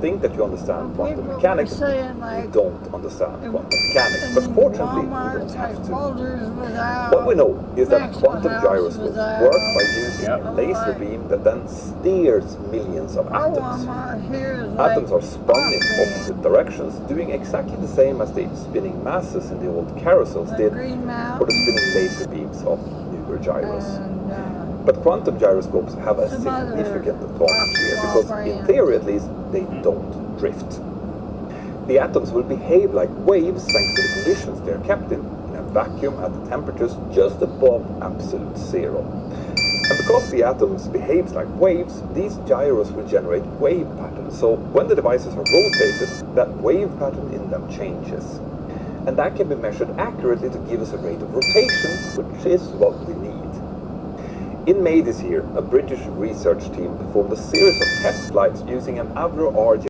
think that you understand quantum mechanics, you don't understand quantum mechanics. But fortunately, you don't have to. What we know is that quantum gyroscopes work by using a laser beam that then steers millions of atoms. Atoms are spun in opposite directions, doing exactly the same as the spinning masses in the old carousels did, or the spinning laser beams of newer gyros. But quantum gyroscopes have a significant advantage here, because in theory at least, they don't drift. The atoms will behave like waves thanks to the conditions they are kept in a vacuum at the temperatures just above absolute zero. And because the atoms behave like waves, these gyros will generate wave patterns. So when the devices are rotated, that wave pattern in them changes. And that can be measured accurately to give us a rate of rotation, which is what we need. In May this year, a British research team performed a series of test flights using an Avro RJ